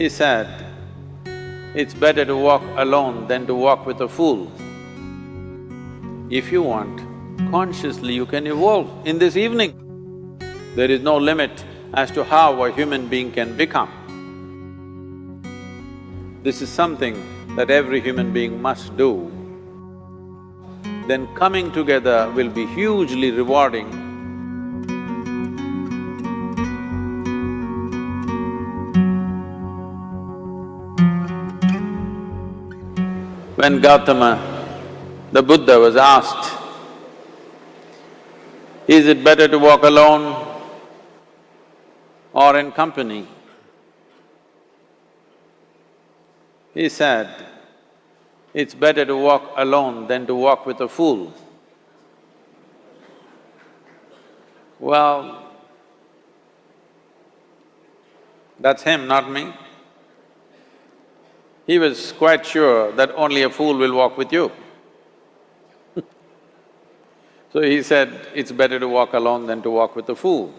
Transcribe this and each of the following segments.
He said, it's better to walk alone than to walk with a fool. If you want, consciously you can evolve in this evening. There is no limit as to how a human being can become. This is something that every human being must do. Then coming together will be hugely rewarding. When Gautama, the Buddha, was asked, is it better to walk alone or in company? He said, it's better to walk alone than to walk with a fool. Well, that's him, not me. He was quite sure that only a fool will walk with you. So he said, it's better to walk alone than to walk with a fool.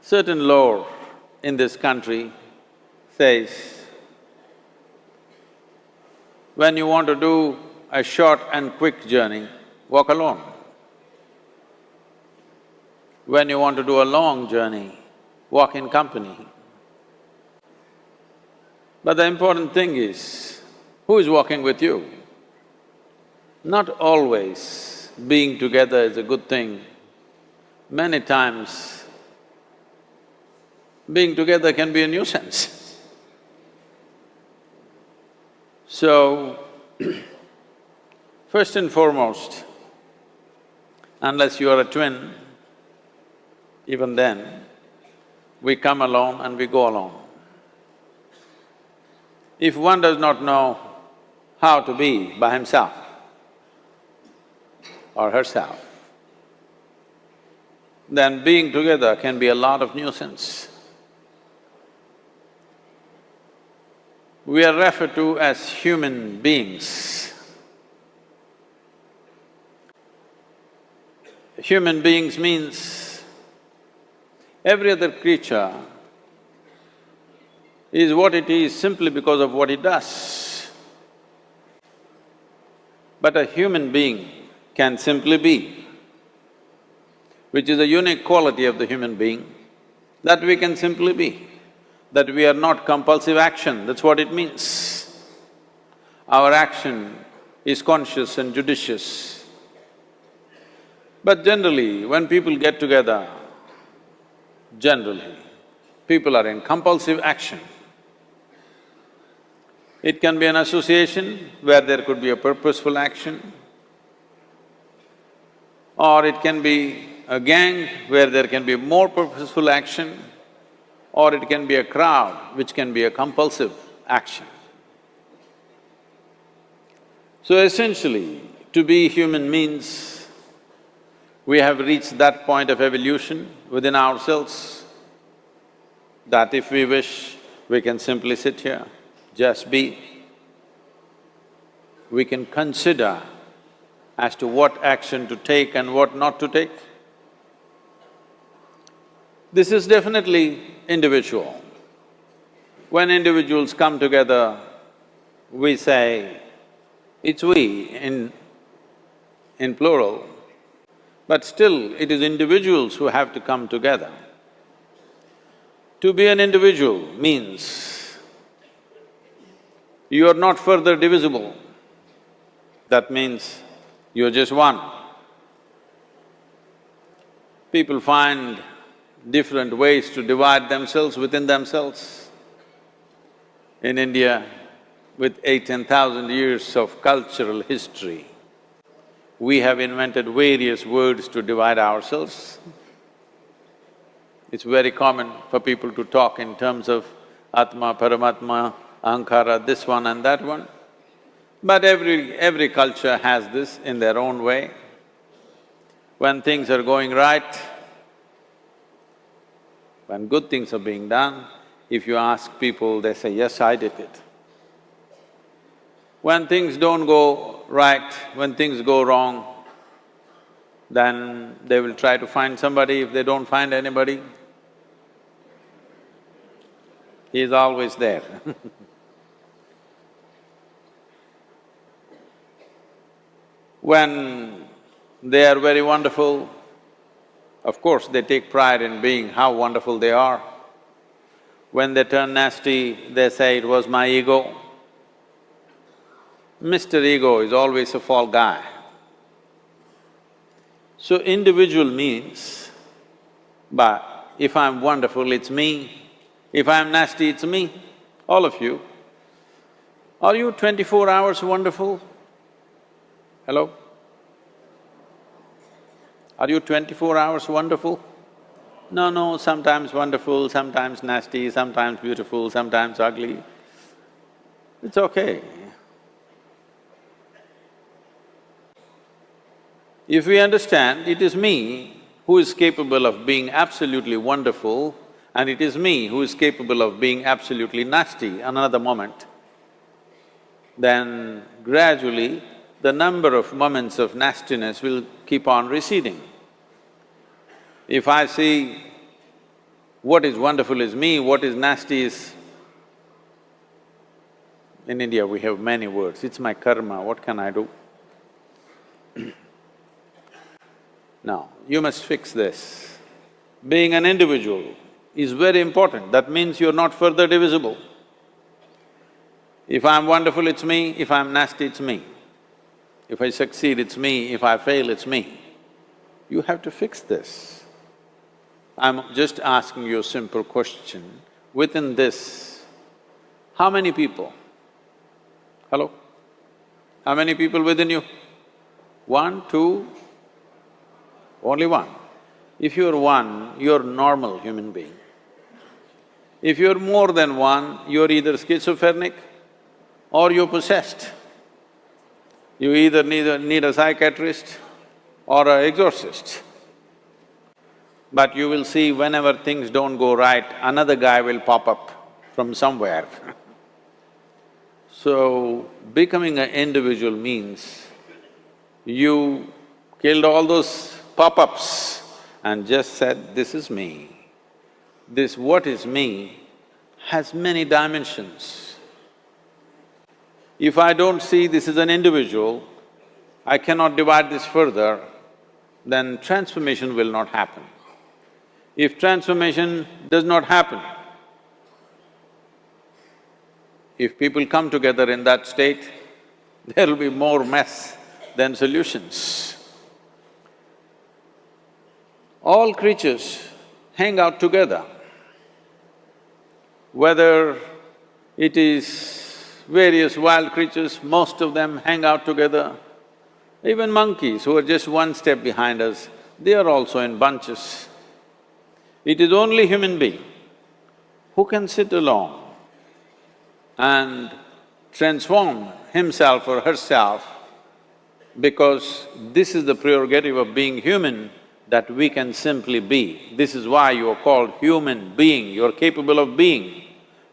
Certain lore in this country says, when you want to do a short and quick journey, walk alone. When you want to do a long journey, walk in company. But the important thing is, who is walking with you? Not always being together is a good thing. Many times, being together can be a nuisance. So, first and foremost, unless you are a twin, even then, we come alone and we go alone. If one does not know how to be by himself or herself, then being together can be a lot of nuisance. We are referred to as human beings. Human beings means every other creature is what it is simply because of what it does. But a human being can simply be, which is a unique quality of the human being, that we can simply be, that we are not compulsive action, that's what it means. Our action is conscious and judicious. But generally, when people get together, generally, people are in compulsive action. It can be an association where there could be a purposeful action, or it can be a gang where there can be more purposeful action, or it can be a crowd which can be a compulsive action. So essentially, to be human means we have reached that point of evolution within ourselves that if we wish, we can simply sit here, just be. We can consider as to what action to take and what not to take. This is definitely individual. When individuals come together, we say, it's we in plural, but still it is individuals who have to come together. To be an individual means you are not further divisible. That means you're just one. People find different ways to divide themselves within themselves. In India, with 8,000–10,000 years of cultural history, we have invented various words to divide ourselves. It's very common for people to talk in terms of Atma, Paramatma, Ahankara, this one and that one. But every culture has this in their own way. When things are going right, when good things are being done, if you ask people, they say, yes, I did it. When things don't go right, when things go wrong, then they will try to find somebody. If they don't find anybody, He is always there. When they are very wonderful, of course they take pride in being how wonderful they are. When they turn nasty, they say, "It was my ego." Mr. Ego is always a fall guy. So individual means, but if I'm wonderful, it's me. If I'm nasty, it's me. All of you. Are you 24 hours wonderful? Hello? Are you 24 hours wonderful? No, sometimes wonderful, sometimes nasty, sometimes beautiful, sometimes ugly. It's okay. If we understand it is me who is capable of being absolutely wonderful and it is me who is capable of being absolutely nasty another moment, then gradually the number of moments of nastiness will keep on receding. If I see what is wonderful is me, what is nasty is… In India we have many words, it's my karma, what can I do? Now, you must fix this. Being an individual is very important, that means you're not further divisible. If I'm wonderful, it's me, if I'm nasty, it's me. If I succeed, it's me, if I fail, it's me. You have to fix this. I'm just asking you a simple question. Within this, how many people? Hello? How many people within you? One, two? Only one. If you're one, you're a normal human being. If you're more than one, you're either schizophrenic or you're possessed. You either need a psychiatrist or an exorcist. But you will see whenever things don't go right, another guy will pop up from somewhere. So, becoming an individual means you killed all those pop-ups and just said, "This is me." This what is me has many dimensions. If I don't see this as an individual, I cannot divide this further, then transformation will not happen. If transformation does not happen, if people come together in that state, there will be more mess than solutions. All creatures hang out together. Whether it is various wild creatures, most of them hang out together. Even monkeys who are just one step behind us, they are also in bunches. It is only human being who can sit alone and transform himself or herself, because this is the prerogative of being human, that we can simply be. This is why you are called human being, you are capable of being.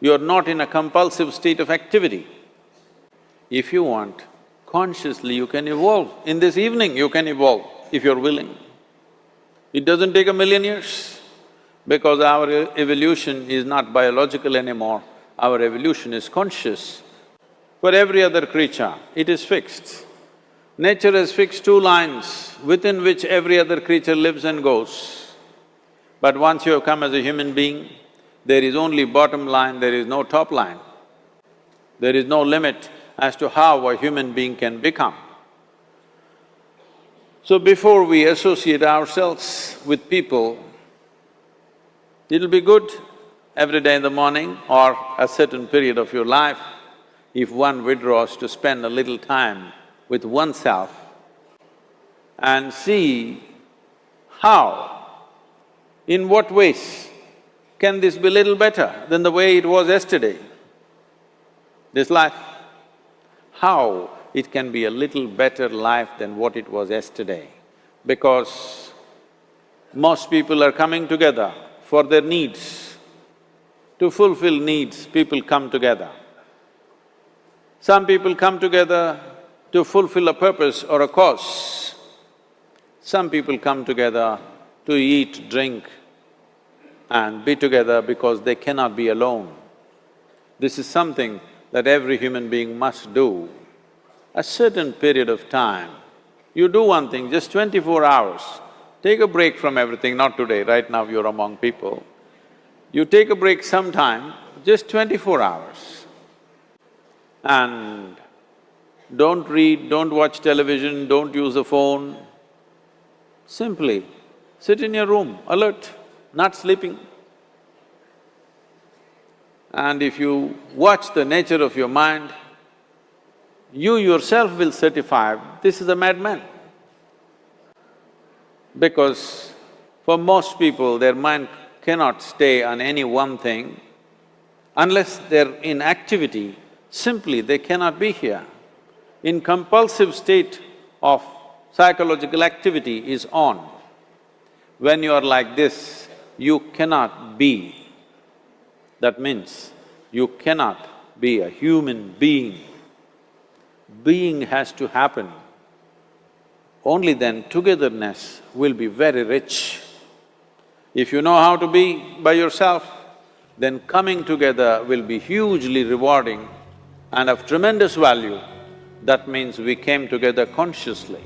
You are not in a compulsive state of activity. If you want, consciously you can evolve. In this evening you can evolve, if you're willing. It doesn't take 1,000,000 years, because our evolution is not biological anymore, our evolution is conscious. For every other creature, it is fixed. Nature has fixed 2 lines within which every other creature lives and goes. But once you have come as a human being, there is only bottom line, there is no top line. There is no limit as to how a human being can become. So before we associate ourselves with people, it'll be good every day in the morning or a certain period of your life, if one withdraws to spend a little time with oneself and see how, in what ways can this be little better than the way it was yesterday, this life? How it can be a little better life than what it was yesterday, because most people are coming together for their needs. To fulfill needs, people come together. Some people come together to fulfill a purpose or a cause. Some people come together to eat, drink and be together because they cannot be alone. This is something that every human being must do. A certain period of time, you do one thing, just 24 hours, take a break from everything, not today, right now you're among people. You take a break sometime, just 24 hours. And don't read, don't watch television, don't use a phone. Simply sit in your room, alert, not sleeping. And if you watch the nature of your mind, you yourself will certify, this is a madman. Because for most people, their mind cannot stay on any one thing. Unless they're in activity, simply they cannot be here. In compulsive state of psychological activity is on. When you are like this, you cannot be. That means you cannot be a human being. Being has to happen. Only then togetherness will be very rich. If you know how to be by yourself, then coming together will be hugely rewarding and of tremendous value. That means we came together consciously.